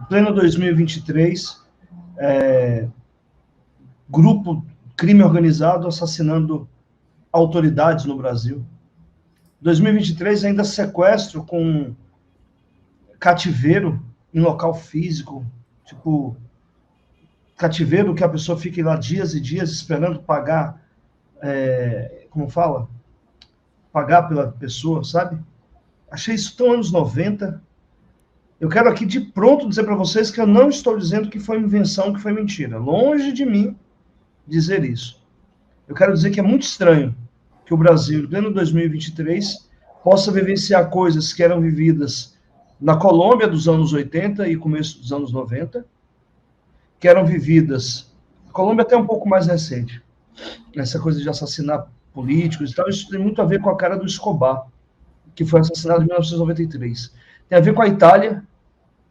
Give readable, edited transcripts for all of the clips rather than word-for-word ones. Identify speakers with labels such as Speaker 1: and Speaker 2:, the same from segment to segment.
Speaker 1: pleno 2023, grupo crime organizado assassinando autoridades no Brasil. 2023 ainda sequestro com cativeiro em local físico, tipo cativeiro que a pessoa fica lá dias e dias esperando pagar, como fala? Pagar pela pessoa, sabe? Achei isso tão anos 90. Eu quero aqui de pronto dizer para vocês que eu não estou dizendo que foi invenção, que foi mentira. Longe de mim dizer isso. Eu quero dizer que é muito estranho que o Brasil, em pleno 2023, possa vivenciar coisas que eram vividas na Colômbia dos anos 80 e começo dos anos 90, que eram vividas... A Colômbia até um pouco mais recente. Essa coisa de assassinar políticos e tal, isso tem muito a ver com a cara do Escobar, que foi assassinado em 1993. Tem a ver com a Itália,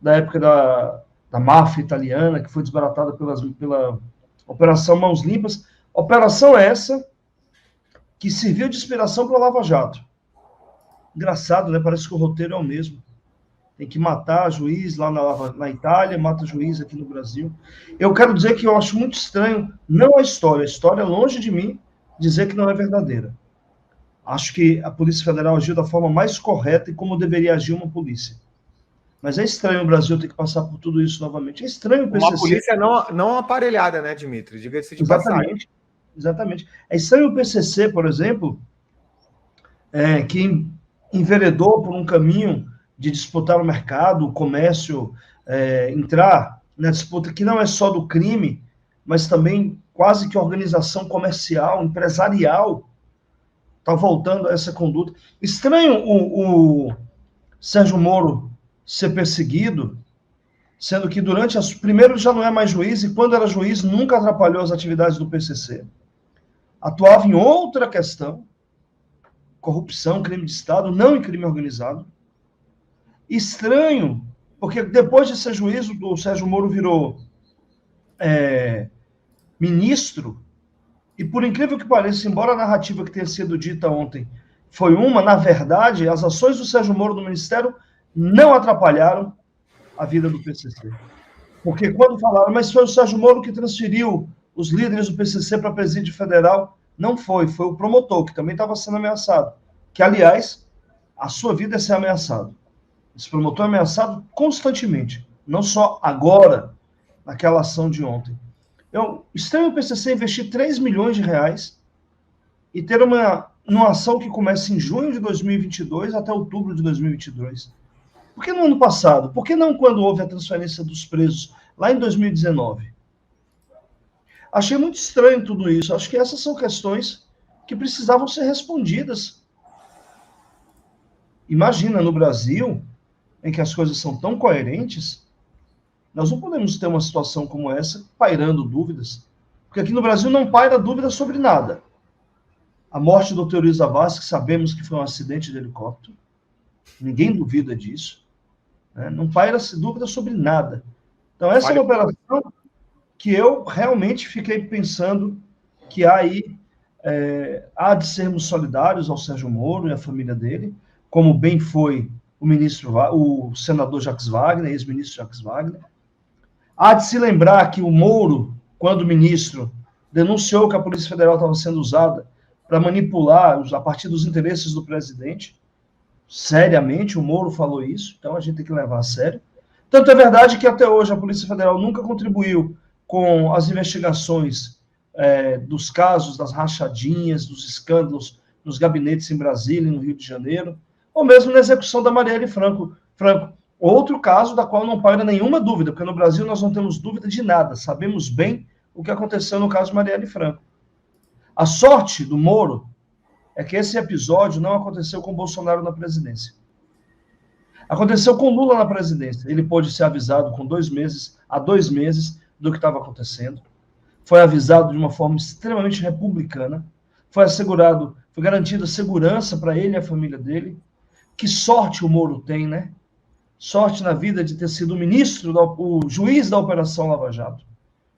Speaker 1: da época da máfia italiana, que foi desbaratada pela Operação Mãos Limpas. Operação essa que serviu de inspiração para a Lava Jato. Engraçado, né? Parece que o roteiro é o mesmo. Tem que matar juiz lá na Itália, mata juiz aqui no Brasil. Eu quero dizer que eu acho muito estranho, não a história longe de mim, dizer que não é verdadeira. Acho que a Polícia Federal agiu da forma mais correta e como deveria agir uma polícia. Mas é estranho o Brasil ter que passar por tudo isso novamente. É estranho o PCC...
Speaker 2: Uma polícia não aparelhada, né, Dimitri? Diga-se de passagem.
Speaker 1: Exatamente. É estranho o PCC, por exemplo, que enveredou por um caminho de disputar o mercado, o comércio, entrar na disputa que não é só do crime, mas também quase que organização comercial, empresarial, está voltando a essa conduta. Estranho o Sérgio Moro ser perseguido, sendo que durante primeiro já não é mais juiz, e quando era juiz nunca atrapalhou as atividades do PCC. Atuava em outra questão, corrupção, crime de Estado, não em crime organizado. Estranho, porque depois de ser juiz, o Sérgio Moro virou ministro, e por incrível que pareça, embora a narrativa que tenha sido dita ontem foi uma, na verdade, as ações do Sérgio Moro no Ministério não atrapalharam a vida do PCC. Porque quando falaram, mas foi o Sérgio Moro que transferiu os líderes do PCC para a Presídio Federal, não foi o promotor, que também estava sendo ameaçado. Que, aliás, a sua vida é ser ameaçado. Esse promotor é ameaçado constantemente, não só agora, naquela ação de ontem. Estranho o PCC investir 3 milhões de reais e ter uma ação que começa em junho de 2022 até outubro de 2022. Por que no ano passado? Por que não quando houve a transferência dos presos, lá em 2019? Achei muito estranho tudo isso. Acho que essas são questões que precisavam ser respondidas. Imagina, no Brasil, em que as coisas são tão coerentes, nós não podemos ter uma situação como essa pairando dúvidas. Porque aqui no Brasil não paira dúvida sobre nada. A morte do Dr. Luiz Zavascki, sabemos que foi um acidente de helicóptero. Ninguém duvida disso. Não paira-se dúvida sobre nada. Então, essa é uma operação que eu realmente fiquei pensando que aí há de sermos solidários ao Sérgio Moro e à família dele, como bem foi o senador Jacques Wagner, ex-ministro Jacques Wagner. Há de se lembrar que o Moro, quando ministro, denunciou que a Polícia Federal estava sendo usada para manipular a partir dos interesses do presidente. Seriamente, o Moro falou isso, então a gente tem que levar a sério. Tanto é verdade que até hoje a Polícia Federal nunca contribuiu com as investigações dos casos, das rachadinhas, dos escândalos nos gabinetes em Brasília e no Rio de Janeiro, ou mesmo na execução da Marielle Franco. Outro caso da qual não paira nenhuma dúvida, porque no Brasil nós não temos dúvida de nada, sabemos bem o que aconteceu no caso de Marielle Franco. A sorte do Moro é que esse episódio não aconteceu com Bolsonaro na presidência. Aconteceu com Lula na presidência. Ele pôde ser avisado há 2 meses, do que estava acontecendo. Foi avisado de uma forma extremamente republicana. Foi garantida segurança para ele e a família dele. Que sorte o Moro tem, né? Sorte na vida de ter sido o juiz da Operação Lava Jato.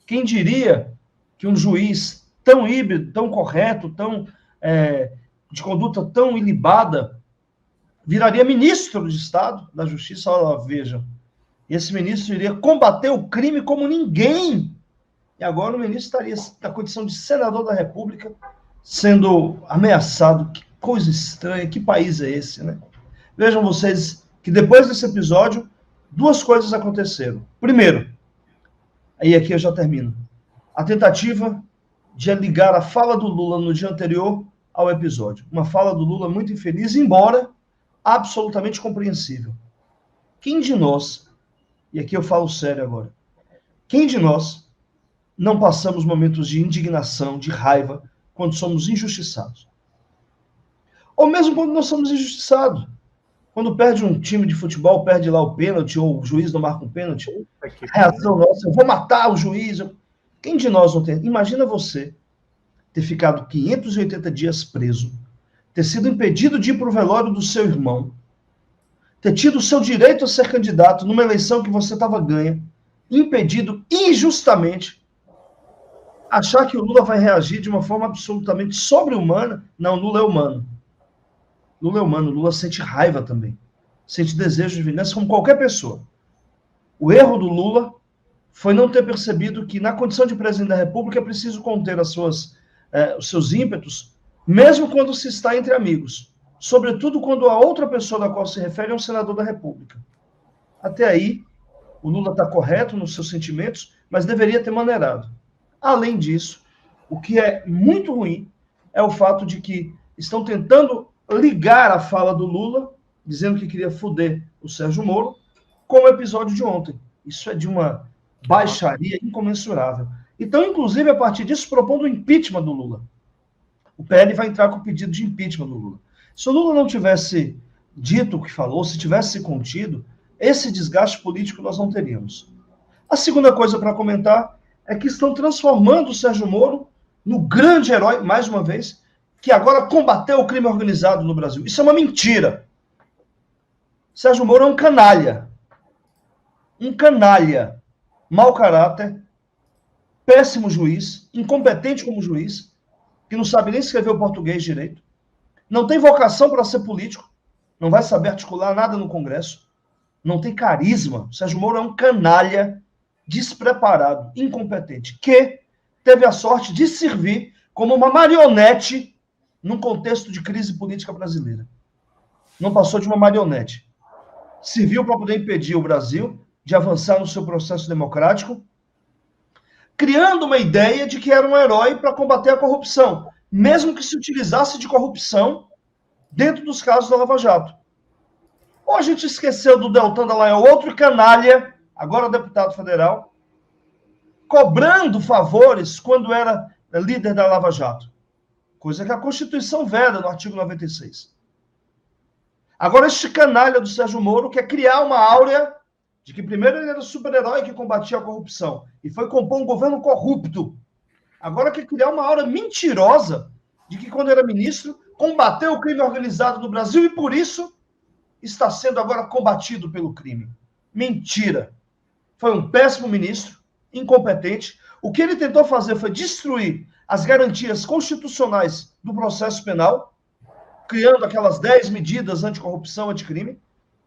Speaker 1: Quem diria que um juiz tão híbrido, tão correto, de conduta tão ilibada, viraria ministro de Estado da Justiça? Olha, vejam, E esse ministro iria combater o crime como ninguém. E agora o ministro estaria na condição de senador da República, sendo ameaçado. Que coisa estranha, que país é esse, né? Vejam vocês que depois desse episódio, duas coisas aconteceram. Primeiro, aí aqui eu já termino, a tentativa de ligar a fala do Lula no dia anterior ao episódio. Uma fala do Lula muito infeliz, embora absolutamente compreensível. Quem de nós, e aqui eu falo sério agora, quem de nós não passamos momentos de indignação, de raiva, quando somos injustiçados? Ou mesmo quando nós somos injustiçados. Quando perde um time de futebol, perde lá o pênalti, ou o juiz não marca um pênalti, a reação nossa, eu vou matar o juiz. Quem de nós não tem? Imagina você ter ficado 580 dias preso, ter sido impedido de ir para o velório do seu irmão, ter tido o seu direito a ser candidato numa eleição que você estava ganha, impedido injustamente, achar que o Lula vai reagir de uma forma absolutamente sobre-humana. Não, Lula é humano. Lula é humano, Lula sente raiva também. Sente desejo de vingança como qualquer pessoa. O erro do Lula foi não ter percebido que na condição de presidente da República é preciso conter os seus ímpetos, mesmo quando se está entre amigos. Sobretudo quando a outra pessoa da qual se refere é um senador da República. Até aí, o Lula está correto nos seus sentimentos, mas deveria ter maneirado. Além disso, o que é muito ruim é o fato de que estão tentando ligar a fala do Lula, dizendo que queria foder o Sérgio Moro, com o episódio de ontem. Isso é de uma baixaria incomensurável. Então, inclusive, a partir disso, propondo o impeachment do Lula. O PL vai entrar com o pedido de impeachment do Lula. Se o Lula não tivesse dito o que falou, se tivesse se contido, esse desgaste político nós não teríamos. A segunda coisa para comentar é que estão transformando o Sérgio Moro no grande herói, mais uma vez, que agora combateu o crime organizado no Brasil. Isso é uma mentira. Sérgio Moro é um canalha. Um canalha. Mau caráter, péssimo juiz, incompetente como juiz, que não sabe nem escrever o português direito, não tem vocação para ser político, não vai saber articular nada no Congresso, não tem carisma. O Sérgio Moro é um canalha despreparado, incompetente, que teve a sorte de servir como uma marionete num contexto de crise política brasileira. Não passou de uma marionete. Serviu para poder impedir o Brasil de avançar no seu processo democrático, criando uma ideia de que era um herói para combater a corrupção, mesmo que se utilizasse de corrupção dentro dos casos da Lava Jato. Ou a gente esqueceu do Deltan Dallagnol, outro canalha, agora deputado federal, cobrando favores quando era líder da Lava Jato. Coisa que a Constituição veda no artigo 96. Agora, este canalha do Sérgio Moro quer criar uma áurea de que primeiro ele era o super-herói que combatia a corrupção e foi compor um governo corrupto. Agora quer criar uma áurea mentirosa de que quando era ministro combateu o crime organizado no Brasil e por isso está sendo agora combatido pelo crime. Mentira. Foi um péssimo ministro, incompetente. O que ele tentou fazer foi destruir as garantias constitucionais do processo penal, criando aquelas 10 medidas anticorrupção, anticrime,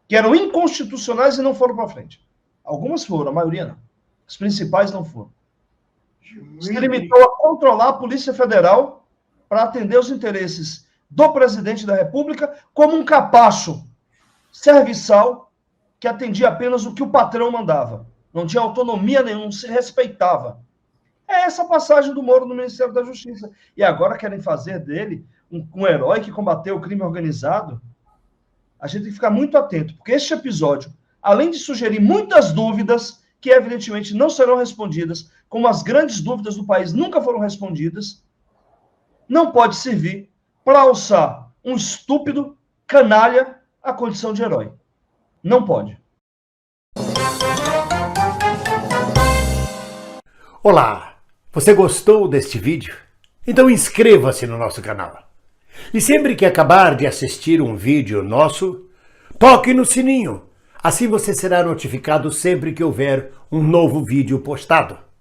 Speaker 1: que eram inconstitucionais e não foram para frente. Algumas foram, a maioria não. As principais não foram. Se limitou a controlar a Polícia Federal para atender os interesses do presidente da República como um capacho serviçal que atendia apenas o que o patrão mandava. Não tinha autonomia nenhuma, não se respeitava. É essa passagem do Moro no Ministério da Justiça. E agora querem fazer dele um herói que combateu o crime organizado. A gente tem que ficar muito atento, porque este episódio, além de sugerir muitas dúvidas, que evidentemente não serão respondidas, como as grandes dúvidas do país nunca foram respondidas, não pode servir para alçar um estúpido canalha à condição de herói. Não pode.
Speaker 3: Olá, você gostou deste vídeo? Então inscreva-se no nosso canal. E sempre que acabar de assistir um vídeo nosso, toque no sininho. Assim você será notificado sempre que houver um novo vídeo postado.